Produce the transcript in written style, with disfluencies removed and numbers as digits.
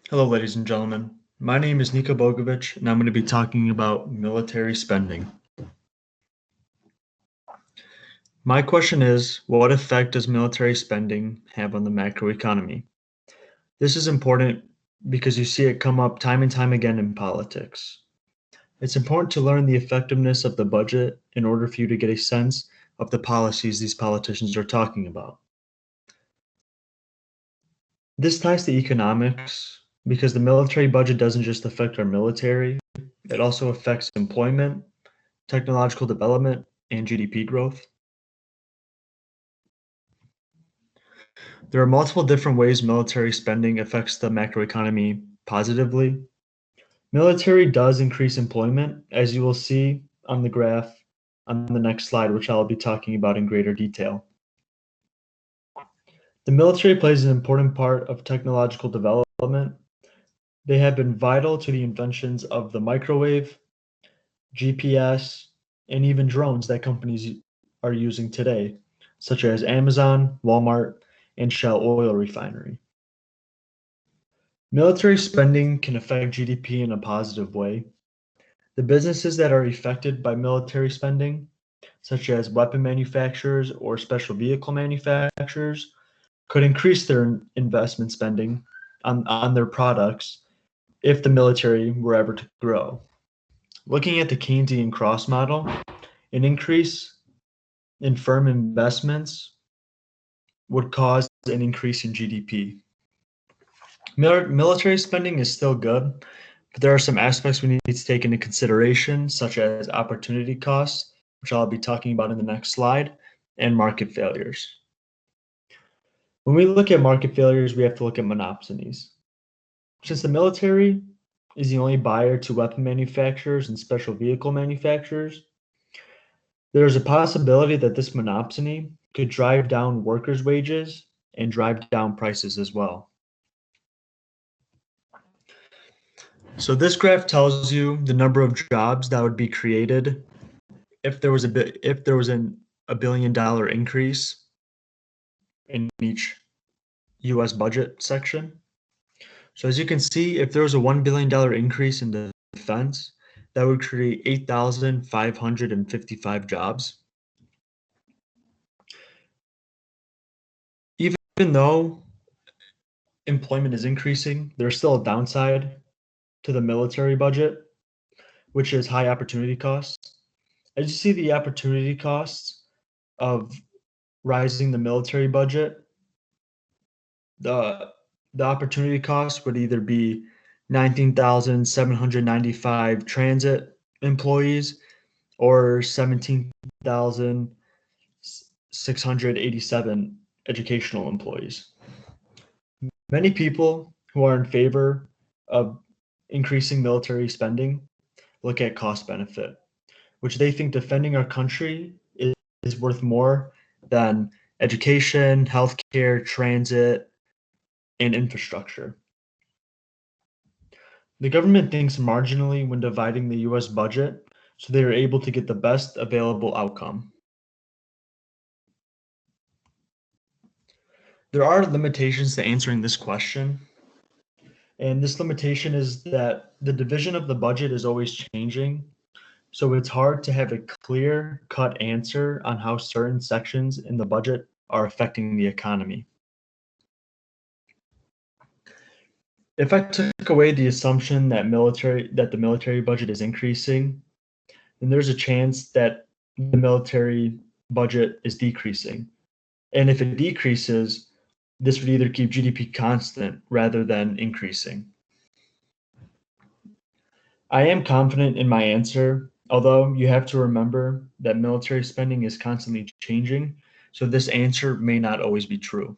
Hello, ladies and gentlemen. My name is Bogoevich, and I'm going to be talking about military spending. My question is, what effect does military spending have on the macroeconomy? This is important because you see it come up time and time again in politics. It's important to learn the effectiveness of the budget in order for you to get a sense of the policies these politicians are talking about. This ties to economics because the military budget doesn't just affect our military, it also affects employment, technological development, and GDP growth. There are multiple different ways military spending affects the macroeconomy positively. Military does increase employment, as you will see on the graph on the next slide, which I'll be talking about in greater detail. The military plays an important part of technological development. They have been vital to the inventions of the microwave, GPS, and even drones that companies are using today, such as Amazon, Walmart, and Shell Oil Refinery. Military spending can affect GDP in a positive way. The businesses that are affected by military spending, such as weapon manufacturers or special vehicle manufacturers, could increase their investment spending on their products if the military were ever to grow. Looking at the Keynesian cross model, an increase in firm investments would cause an increase in GDP. Military spending is still good, but there are some aspects we need to take into consideration, such as opportunity costs, which I'll be talking about in the next slide, and market failures. When we look at market failures, we have to look at monopsonies. Since the military is the only buyer to weapon manufacturers and special vehicle manufacturers, there is a possibility that this monopsony could drive down workers' wages and drive down prices as well. So this graph tells you the number of jobs that would be created if there was a $1 billion increase in each U.S. budget section. So as you can see, if there was a $1 billion increase in the defense, that would create 8,555 jobs. Even though employment is increasing, there's still a downside to the military budget, which is high opportunity costs. As you see, the opportunity costs of rising the military budget, the the opportunity cost would either be 19,795 transit employees or 17,687 educational employees. Many people who are in favor of increasing military spending look at cost benefit, which they think defending our country is worth more than education, healthcare, transit, and infrastructure. The government thinks marginally when dividing the US budget, so they are able to get the best available outcome. There are limitations to answering this question, and this limitation is that the division of the budget is always changing, so it's hard to have a clear-cut answer on how certain sections in the budget are affecting the economy. If I took away the assumption that the military budget is increasing, then there's a chance that the military budget is decreasing. And if it decreases, this would either keep GDP constant rather than increasing. I am confident in my answer, although you have to remember that military spending is constantly changing, so this answer may not always be true.